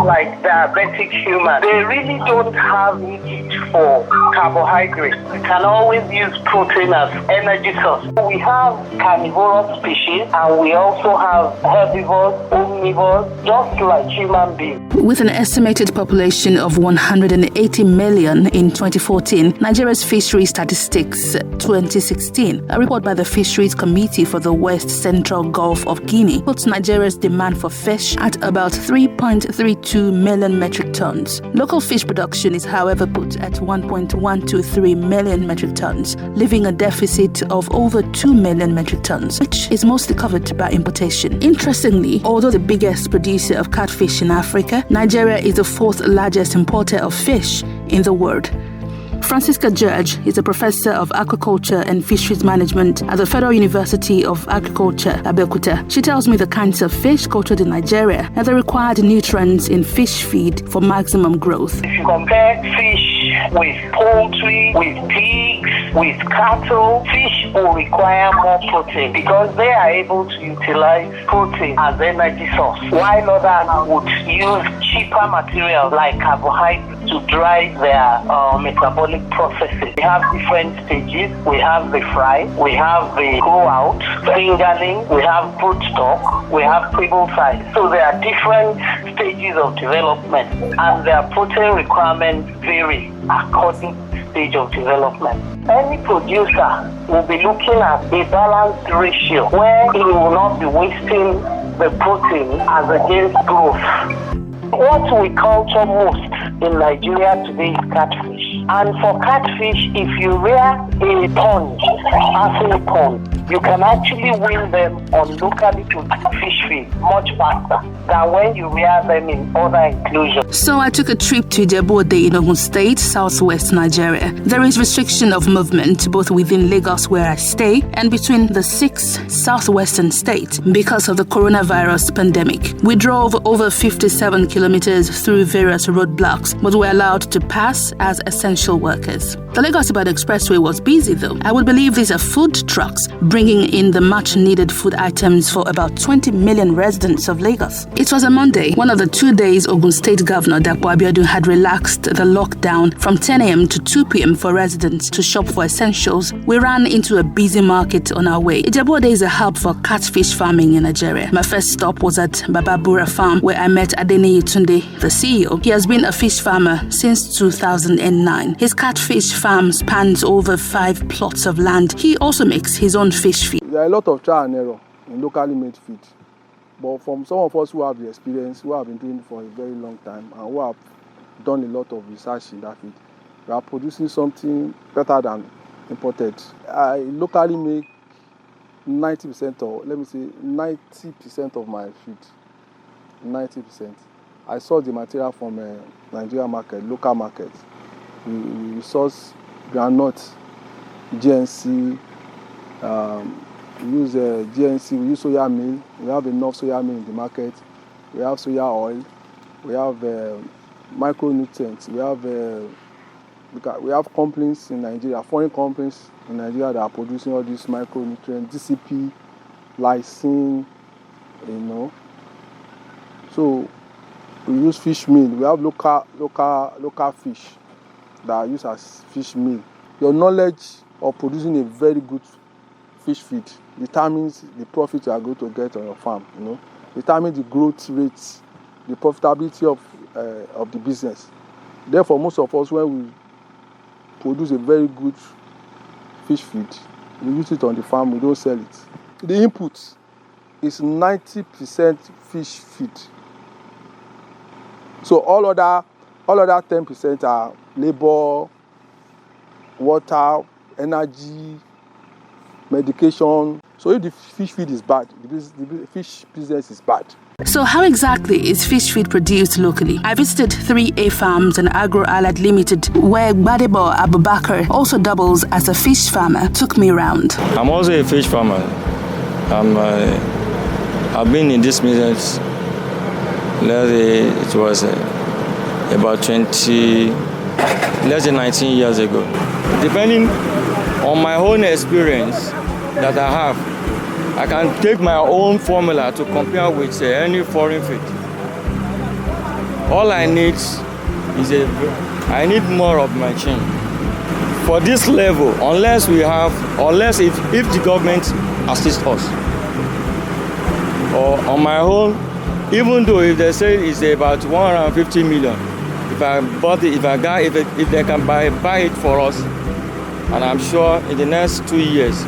like diabetic humans, they really don't have need for carbohydrates. We can always use protein as energy source. We have carnivorous species and we also have herbivores, omnivores, just like human beings. With an estimated population of 180 million in 2014, Nigeria's fisheries statistics 2016, a report by the Fisheries Committee for the West Central Gulf of Guinea, puts Nigeria's demand for fish at about 3.32 million metric tons. Local fish production is, however, put at 1.123 million metric tons, leaving a deficit of over 2 million metric tons, which is mostly covered by importation. Interestingly, although the biggest producer of catfish in Africa, Nigeria is the fourth largest importer of fish in the world. Francisca George is a professor of aquaculture and fisheries management at the Federal University of Agriculture, Abeokuta. She tells me the kinds of fish cultured in Nigeria and the required nutrients in fish feed for maximum growth. If you compare fish with poultry, with pigs, with cattle, fish will require more protein because they are able to utilize protein as energy source, while others would use cheaper materials like carbohydrates to drive their metabolic processes. We have different stages. We have the fry, we have the grow out, fingerling, we have broodstock, we have table size. So there are different stages of development and their protein requirements vary according to the stage of development. Any producer will be looking at a balanced ratio where he will not be wasting the protein as against growth. What we culture most in Nigeria today is catfish. And for catfish, if you rear a pond, as a pond, you can actually win them on locally produced fish feed much faster than when you rear them in other enclosures. So I took a trip to Ijebu-Ode in Ogun State, southwest Nigeria. There is restriction of movement both within Lagos, where I stay, and between the 6 southwestern states because of the coronavirus pandemic. We drove over 57 kilometers through various roadblocks, but were allowed to pass as essential workers. The Lagos-Ibadan Expressway was busy though. I would believe these are food trucks bringing in the much-needed food items for about 20 million residents of Lagos. It was a Monday, one of the 2 days Ogun State Governor Dapo Abiodun had relaxed the lockdown from 10 a.m. to 2 p.m. for residents to shop for essentials. We ran into a busy market on our way. Ijebu-Ode is a hub for catfish farming in Nigeria. My first stop was at Bababura Farm, where I met Adeniyi Tunde, the CEO. He has been a fish farmer since 2009. His catfish farm spans over 5 plots of land. He also makes his own fish feed. There are a lot of trial and error in locally made feed. But from some of us who have the experience, who have been doing it for a very long time, and who have done a lot of research in that feed, we are producing something better than imported. I locally make 90% or let me say 90% of my feed. 90%. I source the material from a Nigerian market, local market. We source groundnut, GNC, we use GNC, we use soya meal. We have enough soya meal in the market. We have soya oil. We have micronutrients. We have companies in Nigeria, foreign companies in Nigeria that are producing all these micronutrients, DCP, lysine, So we use fish meal. We have local fish that are used as fish meal. Your knowledge of producing a very good fish feed determines the profit you are going to get on your farm. Determines the growth rates, the profitability of the business. Therefore, most of us, when we produce a very good fish feed, we use it on the farm. We don't sell it. The input is 90% fish feed. So all other 10% are labor, water, energy, medication. So if the fish feed is bad, the fish business is bad. So how exactly is fish feed produced locally? I visited 3A Farms and Agro Allied Limited, where Gbadebo Abubakar also doubles as a fish farmer, took me around. I'm also a fish farmer. I've been in this business, it was about 19 years ago. Depending on my own experience that I have, I can take my own formula to compare with any foreign feed. All I need is I need more of my chain. For this level, unless if the government assists us, or on my own, even though if they say it's about 150 million, if they can buy it for us, and I'm sure in the next 2 years,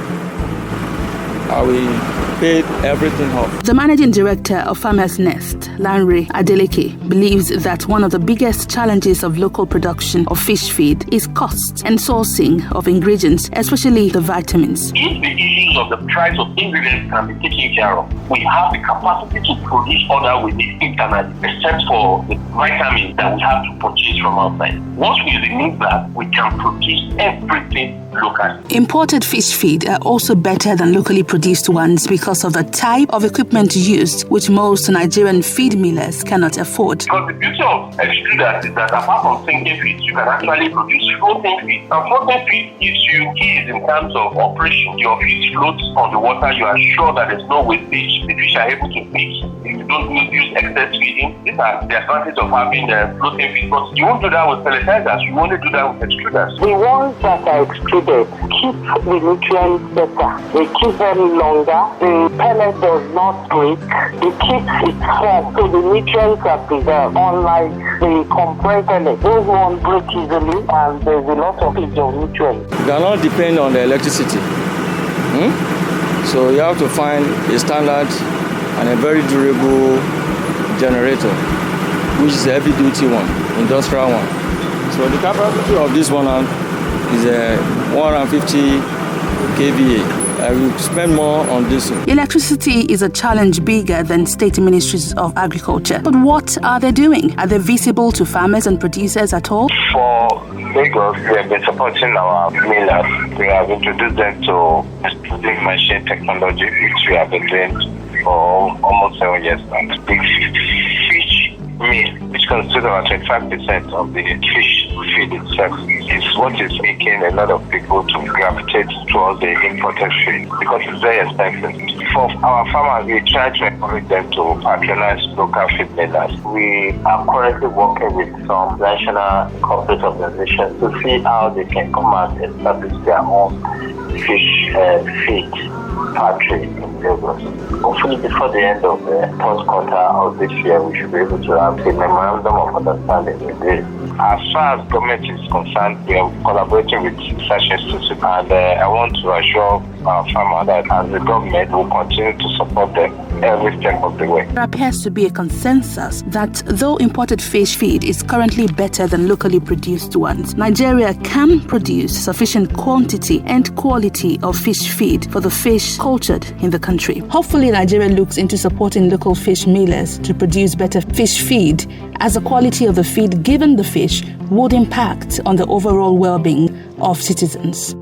I will pay everything off. The managing director of Farmers Nest, Lanre Adeleke, believes that one of the biggest challenges of local production of fish feed is cost and sourcing of ingredients, especially the vitamins. If the issues of the price of ingredients can be taken care of, we have the capacity to produce other with it internally, except for the vitamins that we have to purchase from outside. Once we remove that, we can produce everything locally. Imported fish feed are also better than locally produced ones because of the type of equipment used, which most Nigerian feed millers cannot afford. Because the beauty of extruders is that apart from sinking feed, you can actually produce floating feed. And floating feed gives you keys in terms of operation. Your fish floats on the water, you are sure that there's no wastage. The fish are able to feed. If you don't use excess feeding, these are the advantage of having the floating feed. But you won't do that with pelletizers, you only do that with extruders. The ones that are extruded keep the nutrients better. They keep them longer. The pellet does not break. It keeps its form, so the nutrients are preserved. Unlike the compressed pellet, those ones break easily, and there's a lot of nutrients. You cannot depend on the electricity. So you have to find a standard and a very durable generator, which is a heavy-duty one, industrial one. So the capacity of this one is 150 kVA. I will spend more on this. Electricity is a challenge bigger than state ministries of agriculture. But what are they doing? Are they visible to farmers and producers at all? For Lagos, we have been supporting our millers. We have introduced them to extruding machine technology, which we have been doing for almost 7 years now. The fish meal, which constitutes about 25% of the fish feed itself, is what is making a lot of people to gravitate towards the imported feed because it's very expensive. For our farmers, we try to encourage them to patronize local feed millers. We are currently working with some national corporate organizations to see how they can come and establish their own fish feed factory in Lagos. Hopefully before the end of the first quarter of this year, we should be able to have a memorandum of understanding with this. As far as government is concerned, we are collaborating with research institutes, and I want to assure our farmers that as the government will continue to support them every step of the way. There appears to be a consensus that though imported fish feed is currently better than locally produced ones, Nigeria can produce sufficient quantity and quality of fish feed for the fish cultured in the country. Hopefully, Nigeria looks into supporting local fish millers to produce better fish feed, as the quality of the feed given the fish would impact on the overall well-being of citizens.